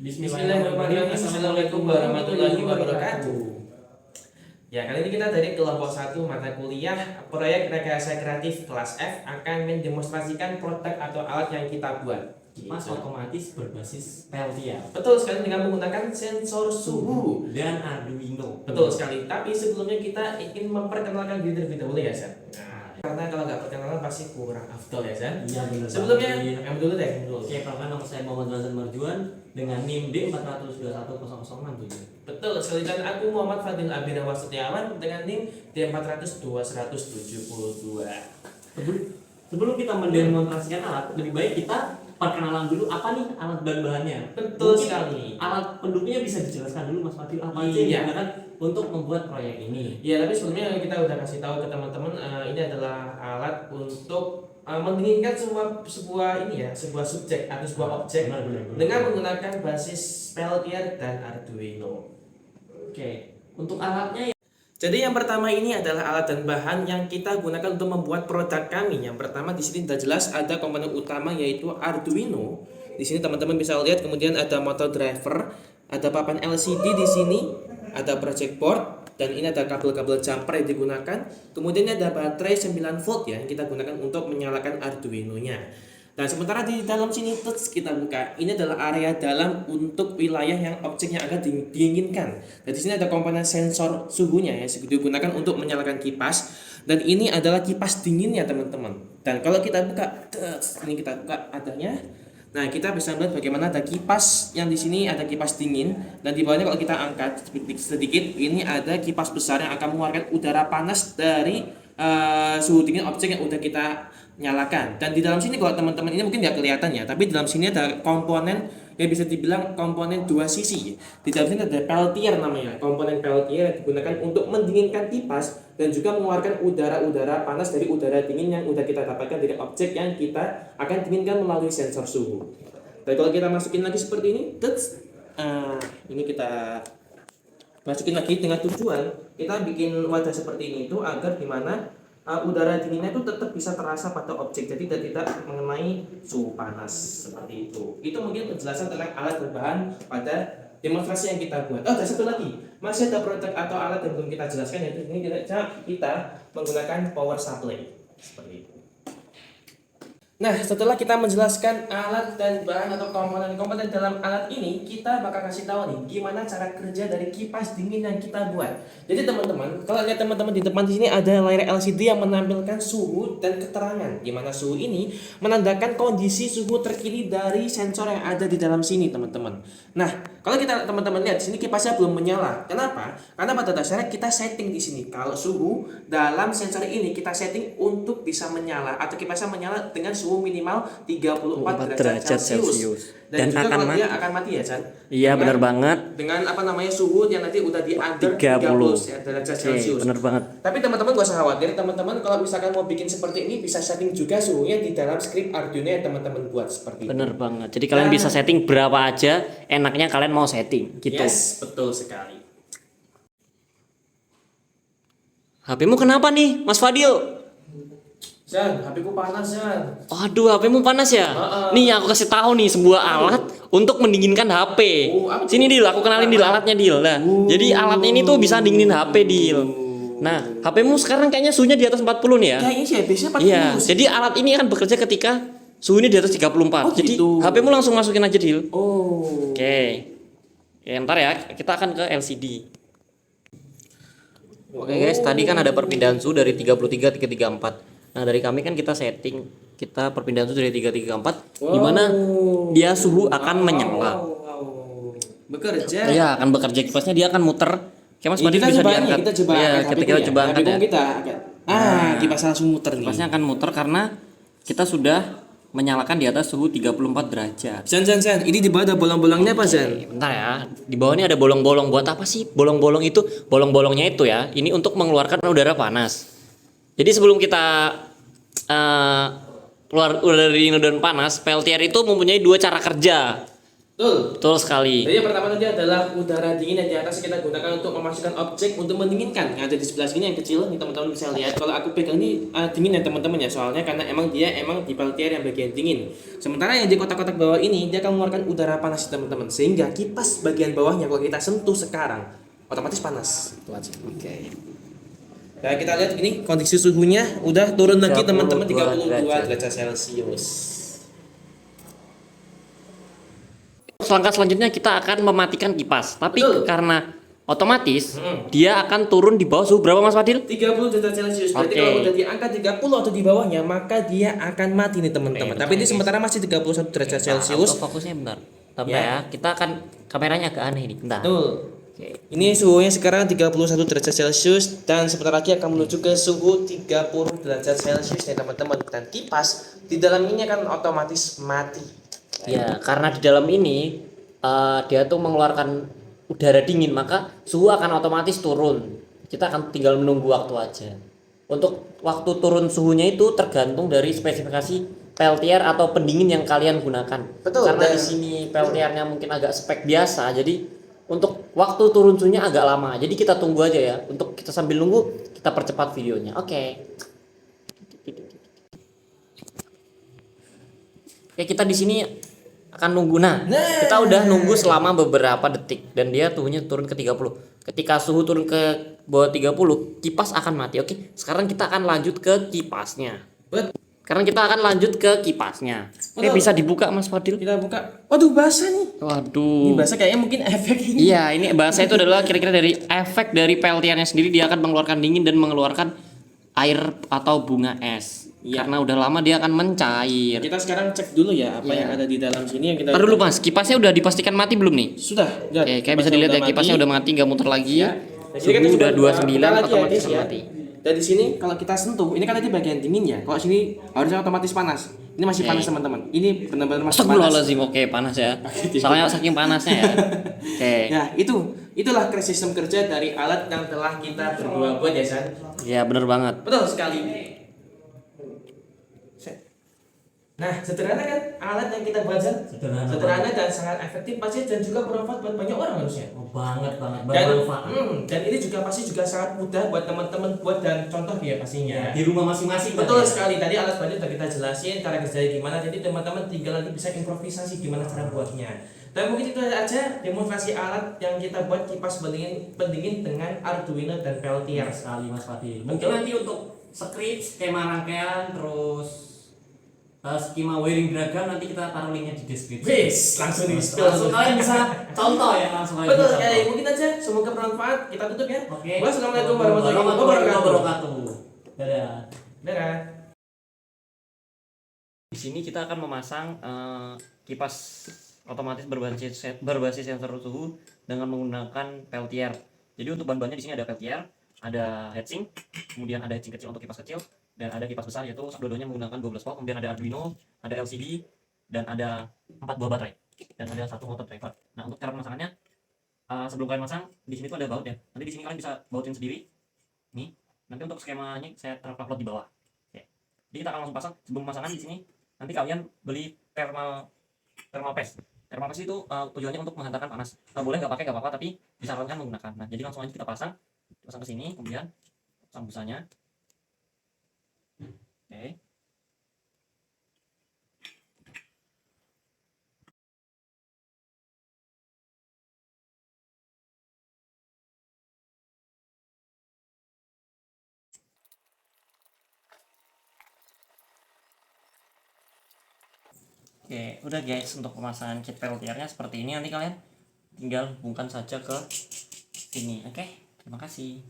Bismillahirrahmanirrahim. Assalamualaikum warahmatullahi wabarakatuh. Ya, kali ini kita dari kelompok 1 mata kuliah proyek rekayasa kreatif kelas F akan mendemonstrasikan produk atau alat yang kita buat. Kipas otomatis berbasis Peltier. Betul sekali, dengan menggunakan sensor suhu dan Arduino. Betul sekali. Tapi sebelumnya kita ingin memperkenalkan diri terlebih dahulu ya, San. Karena kalau nggak perkenalan pasti kurang afdol ya, San. Iya benar. Sebelumnya yang dulu deh, yang dulu. Oke, perkenalkan nama saya Muhammad Razan Marjuan dengan NIM D4210006. Betul sekali, dan aku Muhammad Fadil Abirawa Setiawan dengan NIM D402-172. Sebelum kita mendemonstrasikan alat, lebih baik kita perkenalan dulu apa nih alat bahan-bahannya. Betul sekali. Alat pendukungnya bisa dijelaskan dulu Mas Fadil apa aja yang digunakan untuk membuat proyek ini. Ya, tapi sebelumnya kita udah kasih tahu ke teman-teman ini adalah alat untuk mendinginkan sebuah subjek atau sebuah objek dengan menggunakan basis Peltier dan Arduino. Oke, untuk alatnya jadi yang pertama ini adalah alat dan bahan yang kita gunakan untuk membuat produk kami. Yang pertama di sini sudah jelas ada komponen utama yaitu Arduino. Di sini teman-teman bisa lihat, kemudian ada motor driver, ada papan LCD di sini, ada project board, dan ini ada kabel-kabel jumper yang digunakan. Kemudian ada baterai 9 volt ya yang kita gunakan untuk menyalakan Arduino-nya. Nah, sementara di dalam sini kita buka, ini adalah area dalam untuk wilayah yang objeknya akan diinginkan. Dan di sini ada komponen sensor suhunya ya, digunakan untuk menyalakan kipas. Dan ini adalah kipas dinginnya teman-teman. Dan kalau kita buka, ini kita buka adanya. Nah, kita bisa melihat bagaimana ada kipas yang di sini ada kipas dingin, dan di bawahnya kalau kita angkat sedikit, ini ada kipas besar yang akan mengeluarkan udara panas dari suhu dingin objek yang udah kita nyalakan. Dan di dalam sini kalau teman-teman ini mungkin nggak kelihatan ya, tapi di dalam sini ada komponen yang bisa dibilang komponen dua sisi. Di dalam sini ada Peltier namanya, komponen Peltier yang digunakan untuk mendinginkan kipas dan juga mengeluarkan udara-udara panas dari udara dingin yang udah kita dapatkan dari objek yang kita akan dinginkan melalui sensor suhu. Dan kalau kita masukin lagi seperti ini, ini kita masukin lagi dengan tujuan kita bikin wadah seperti ini itu agar dimana udara dinginnya itu tetap bisa terasa pada objek, jadi tidak mengenai suhu panas seperti itu. Itu mungkin penjelasan tentang alat dan bahan pada demonstrasi yang kita buat. Ada satu lagi, masih ada produk atau alat yang belum kita jelaskan, yaitu ini kita menggunakan power supply seperti itu. Nah, setelah kita menjelaskan alat dan bahan atau komponen-komponen dalam alat ini, kita bakal kasih tahu nih gimana cara kerja dari kipas dingin yang kita buat. Jadi teman-teman, kalau lihat teman-teman di depan di sini ada layar LCD yang menampilkan suhu dan keterangan, di mana suhu ini menandakan kondisi suhu terkini dari sensor yang ada di dalam sini, teman-teman. Nah, kalau kita teman-teman lihat di sini kipasnya belum menyala. Kenapa? Karena pada dasarnya kita setting di sini. Kalau suhu dalam sensor ini kita setting untuk bisa menyala atau kipasnya menyala dengan suhu minimal 34 derajat Celcius. Dan juga kalau dia akan mati ya, Chan? Iya, benar banget. Dengan suhu yang nanti udah di under 30 derajat Celcius. Benar banget. Tapi teman-teman gak usah khawatir, teman-teman kalau misalkan mau bikin seperti ini bisa setting juga suhunya di dalam script Arduino yang teman-teman buat seperti benar itu. Banget. Jadi kalian bisa setting berapa aja enaknya kalian mau setting gitu. Yes, betul sekali. HP-mu kenapa nih, Mas Fadil? Jan, HP-ku panas, Jan. Aduh, HP-mu panas ya? Nih, aku kasih tahu nih sebuah alat untuk mendinginkan HP. Sini Dil, aku kenalin Dil alatnya Dil. Nah, jadi alat ini tuh bisa dinginin HP Dil. Nah, HP-mu sekarang kayaknya suhunya di atas 40 nih ya? Kayaknya sih, biasanya 40. Iya, jadi alat ini akan bekerja ketika suhunya di atas 34. Jadi HP-mu langsung masukin aja Dil. Oke. Ya, ntar ya, kita akan ke LCD. Oke guys, tadi kan ada perpindahan suhu dari 33 ke 34. Nah, dari kami kan kita setting, kita perpindahan suhu dari 334 di mana dia suhu akan menyala. Bekerja. Iya, akan bekerja kipasnya, dia akan muter. Kayak Mas Fadil bisa diangkat. Kita coba ya, ketika kita coba angkat ya. Kipasnya langsung muter nih. Kipasnya akan muter karena kita sudah menyalakan di atas suhu 34 derajat. Zan, ini di bawah ada bolong-bolongnya apa, Zan? Bentar ya, di bawah ini ada bolong-bolong. Buat apa sih bolong-bolong itu? Bolong-bolongnya itu ya, ini untuk mengeluarkan udara panas. Jadi sebelum kita keluar udara dingin dan panas, Peltier itu mempunyai dua cara kerja. Betul. Betul sekali. Jadi yang pertama tadi adalah udara dingin yang di atas kita gunakan untuk memasukkan objek untuk mendinginkan. Yang ada di sebelah sini yang kecil, nih teman-teman bisa lihat. Kalau aku pegang ini dingin ya teman-teman ya, soalnya karena emang dia di peltier yang bagian dingin. Sementara yang di kotak-kotak bawah ini dia akan mengeluarkan udara panas teman-teman, sehingga kipas bagian bawahnya kalau kita sentuh sekarang otomatis panas. Itu aja. Oke. Nah kita lihat ini kondisi suhunya udah turun lagi teman-teman 32 32 derajat Celcius. Langkah selanjutnya kita akan mematikan kipas. Tapi Betul. karena otomatis dia akan turun di bawah suhu berapa Mas Fadil? 30 derajat Celcius. Berarti Oke. kalau udah di angka 30 atau di bawahnya maka dia akan mati nih teman-teman. Oke, Tapi ini sementara masih 31 derajat Celcius. Fokusnya bentar. Bentar Ya. ya. Kita akan kameranya agak aneh nih. Bentar. Betul. Oke. Ini suhunya sekarang 31 derajat Celcius dan sebentar lagi akan menuju ke suhu 30 derajat Celcius nih teman-teman. Dan kipas di dalam ini akan otomatis mati. Ya, karena di dalam ini dia tuh mengeluarkan udara dingin, maka suhu akan otomatis turun. Kita akan tinggal menunggu waktu aja. Untuk waktu turun suhunya itu tergantung dari spesifikasi peltier atau pendingin yang kalian gunakan. Betul, Karena dan- di sini peltiernya mungkin agak spek biasa, jadi untuk waktu turun suhunya agak lama. Jadi kita tunggu aja ya. Untuk kita sambil nunggu, kita percepat videonya. Oke. Ya kita di sini akan nunggu. Nah, kita udah nunggu selama beberapa detik dan dia suhunya turun ke 30. Ketika suhu turun ke bawah 30, kipas akan mati. Oke, sekarang kita akan lanjut ke kipasnya. Bet, Sekarang kita akan lanjut ke kipasnya. Oke, Betul. bisa dibuka Mas Fadil? kita buka. Waduh, basah nih. Ini Waduh. basah kayaknya mungkin efek ini. Iya, ini bahasa itu adalah kira-kira dari efek dari peltiernya sendiri, dia akan mengeluarkan dingin dan mengeluarkan air atau bunga es. Iya. Karena udah lama dia akan mencair. Kita sekarang cek dulu ya apa Iya. yang ada di dalam sini yang kita. Ntar dulu Mas, kipasnya udah dipastikan mati belum nih? Sudah. Lihat. Oke, kayak bisa dilihat ya kipasnya udah mati, nggak muter lagi. Ya. Dan Suhu ini kan udah coba 29 buka lagi otomatis guys, akan mati. Dan di sini kalau kita sentuh, ini kan tadi bagian dingin ya. Kalau sini harusnya otomatis panas. Ini masih Oke. panas teman-teman. Ini benar-benar masih panas. Astagfirullahaladzim, oke panas ya. Soalnya saking panasnya ya. Oke. Ya, itulah sistem kerja dari alat yang telah kita berdua buat ya, San. Ya bener banget. Betul sekali. Nah, sederhana kan alat yang kita buat, San? Sederhana dan sangat efektif pasti dan juga bermanfaat buat banyak orang harusnya. Oh, banget Dan, bermanfaat. dan ini juga pasti juga sangat mudah buat teman-teman buat dan contoh ya pastinya. Di rumah masing-masing. Betul Pak, ya? sekali, tadi alat bantu sudah kita jelasin cara kerjanya gimana, jadi teman-teman tinggal nanti bisa improvisasi gimana cara buatnya. Dan mungkin itu aja demonstrasi alat yang kita buat kipas pendingin dengan Arduino dan peltier. Sekali Mas Fadil. Mungkin nanti untuk script, skema rangkaian, terus skema wiring diagram nanti kita taruh linknya di deskripsi. Wis, langsung di spill. Langsung kalian bisa contoh ya, langsung kalian Betul bisa sekali, contoh. mungkin aja semoga bermanfaat. Kita tutup ya. Oke. Wassalamualaikum warahmatullahi wabarakatuh. Dadah. Dadah. Di sini kita akan memasang kipas otomatis berbasis sensor suhu dengan menggunakan peltier. Jadi untuk bahan-bahannya di sini ada peltier, ada heatsink, kemudian ada heatsink kecil untuk kipas kecil, dan ada kipas besar yaitu dua-duanya menggunakan 12 volt, kemudian ada Arduino, ada LCD, dan ada 4 buah baterai, dan ada 1 motor driver. Nah untuk cara pemasangannya, sebelum kalian masang di sini tuh ada baut ya. Nanti di sini kalian bisa bautin sendiri. Nih, nanti untuk skemanya saya taruh upload di bawah. Oke. Jadi kita akan langsung pasang. Sebelum pemasangan di sini, nanti kalian beli thermal paste. Thermal paste itu tujuannya untuk menghantarkan panas. Boleh nggak pakai nggak apa-apa, tapi disarankan menggunakan. Nah, jadi langsung aja kita pasang ke sini, kemudian pasang busanya. Oke. Oke, udah guys, untuk pemasangan kit peltiernya seperti ini. Nanti kalian tinggal hubungkan saja ke sini. Oke, terima kasih.